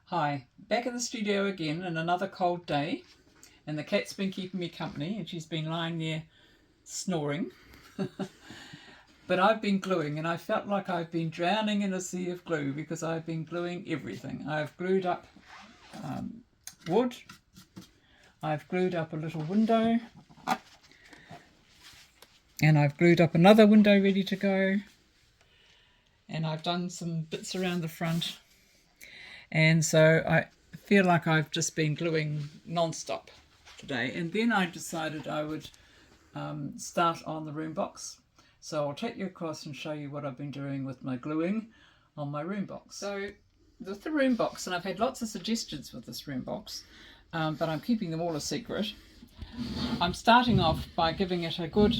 Hi, back in the studio again in another cold day, and the cat's been keeping me company and she's been lying there snoring. But I've been gluing, and I felt like I've been drowning in a sea of glue because I've been gluing everything. I've glued up wood, I've glued up a little window, and I've glued up another window ready to go, and I've done some bits around the front. And so I feel like I've just been gluing non-stop today. And then I decided I would start on the room box. So I'll take you across and show you what I've been doing with my gluing on my room box. So with the room box, and I've had lots of suggestions with this room box, but I'm keeping them all a secret. I'm starting off by giving it a good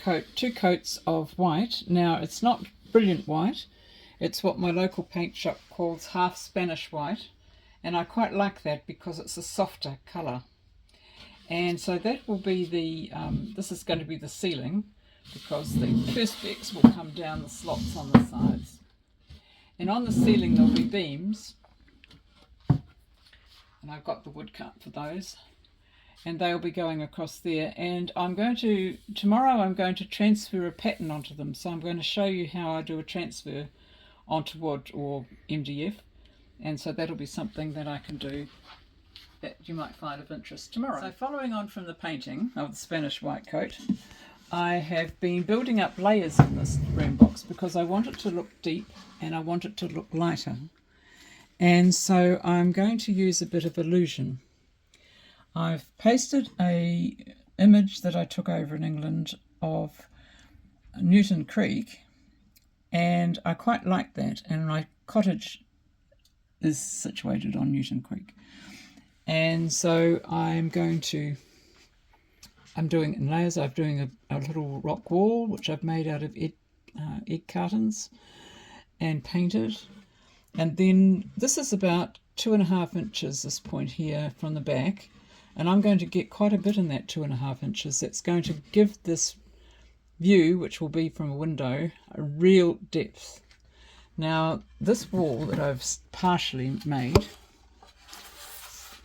coat, 2 coats of white. Now it's not brilliant white. It's what my local paint shop calls half Spanish white, and I quite like that because it's a softer colour. And so that will be the, this is going to be the ceiling, because the perspex will come down the slots on the sides. And on the ceiling there'll be beams, and I've got the wood cut for those, and they'll be going across there. And tomorrow I'm going to transfer a pattern onto them, so I'm going to show you how I do a transfer onto wood or MDF, and so that'll be something that I can do that you might find of interest tomorrow. So following on from the painting of the Spanish white coat, I have been building up layers in this room box because I want it to look deep and I want it to look lighter, and so I'm going to use a bit of illusion. I've pasted a image that I took over in England of Newton Creek, and I quite like that, and my cottage is situated on Newton Creek. And so I'm doing it in layers. I'm doing a little rock wall which I've made out of egg cartons and painted, and then this is about 2.5 inches, this point here from the back, and I'm going to get quite a bit in that 2.5 inches. That's going to give this view, which will be from a window, a real depth. Now this wall that I've partially made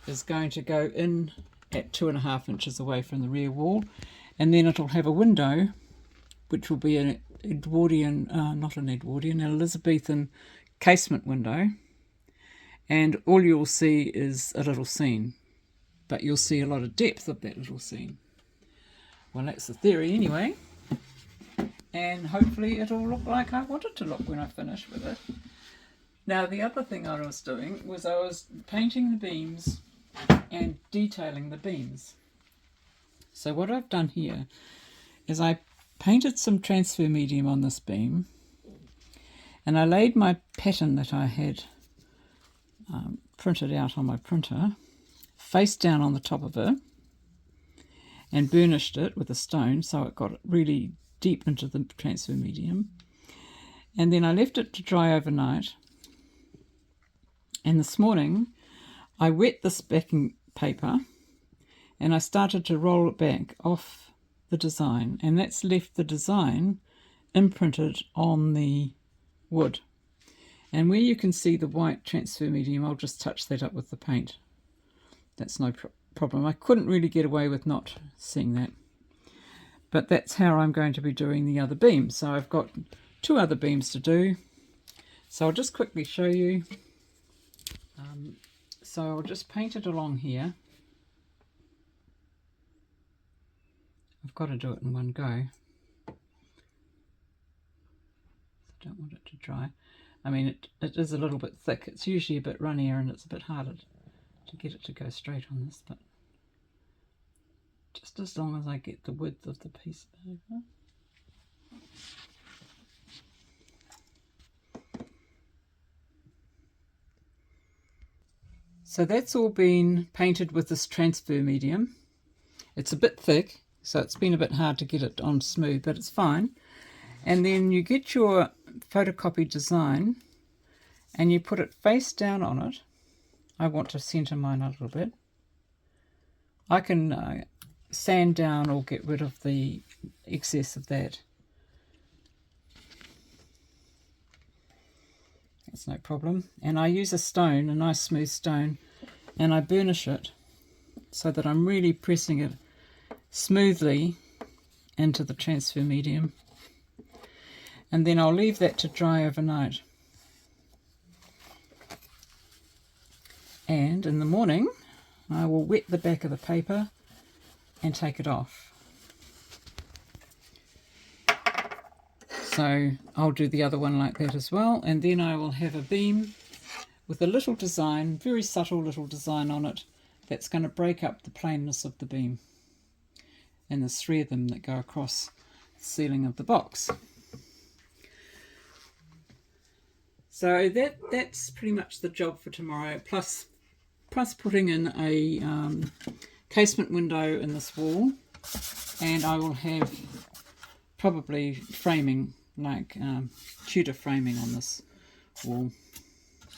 is going to go in at 2.5 inches away from the rear wall, and then it'll have a window which will be an Elizabethan casement window, and all you'll see is a little scene, but you'll see a lot of depth of that little scene. Well, that's the theory anyway, and hopefully it'll look like I want it to look when I finish with it. Now the other thing I was doing was I was painting the beams and detailing the beams. So what I've done here is I painted some transfer medium on this beam, and I laid my pattern that I had printed out on my printer face down on the top of it and burnished it with a stone so it got really deep into the transfer medium, and then I left it to dry overnight, and this morning I wet this backing paper and I started to roll it back off the design, and that's left the design imprinted on the wood. And where you can see the white transfer medium, I'll just touch that up with the paint. That's no problem. I couldn't really get away with not seeing that. But that's how I'm going to be doing the other beams. So I've got 2 other beams to do. So I'll just quickly show you. So I'll just paint it along here. I've got to do it in one go. I don't want it to dry. I mean, it is a little bit thick. It's usually a bit runnier and it's a bit harder to get it to go straight on this, but just as long as I get the width of the piece over. So that's all been painted with this transfer medium. It's a bit thick, so it's been a bit hard to get it on smooth, but it's fine. And then you get your photocopied design and you put it face down on it. I want to centre mine a little bit. I can sand down or get rid of the excess of that. That's no problem. And I use a stone, a nice smooth stone, and I burnish it so that I'm really pressing it smoothly into the transfer medium. And then I'll leave that to dry overnight. And in the morning, I will wet the back of the paper and take it off. So I'll do the other one like that as well. And then I will have a beam with a little design, very subtle little design on it, that's going to break up the plainness of the beam. And there's 3 of them that go across the ceiling of the box. So that's pretty much the job for tomorrow, plus putting in a casement window in this wall, and I will have probably framing, like Tudor framing on this wall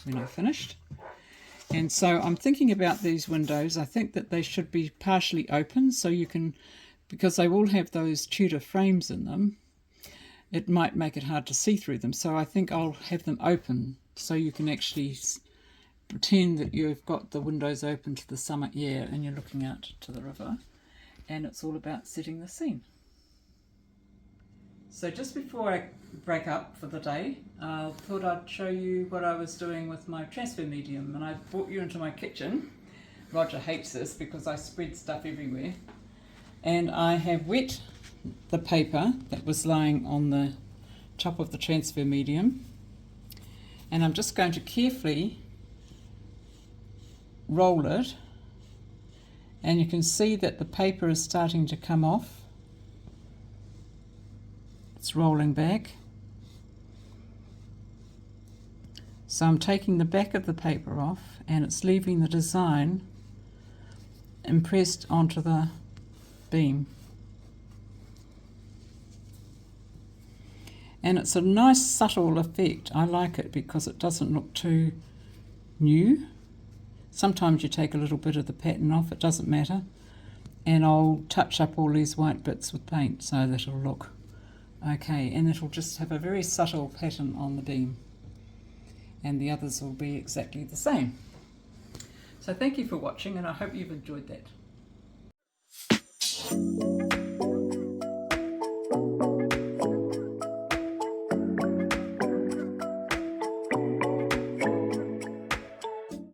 when I've finished. And so I'm thinking about these windows. I think that they should be partially open, so you can, because they will have those Tudor frames in them, it might make it hard to see through them. So I think I'll have them open so you can actually pretend that you've got the windows open to the summer air and you're looking out to the river, and it's all about setting the scene. So just before I break up for the day, I thought I'd show you what I was doing with my transfer medium, and I brought you into my kitchen. Roger hates this because I spread stuff everywhere, and I have wet the paper that was lying on the top of the transfer medium, and I'm just going to carefully roll it, and you can see that the paper is starting to come off. It's rolling back. So I'm taking the back of the paper off, and it's leaving the design impressed onto the beam. And it's a nice subtle effect. I like it because it doesn't look too new. Sometimes you take a little bit of the pattern off, it doesn't matter. And I'll touch up all these white bits with paint so that it'll look okay. And it'll just have a very subtle pattern on the beam. And the others will be exactly the same. So thank you for watching, and I hope you've enjoyed that.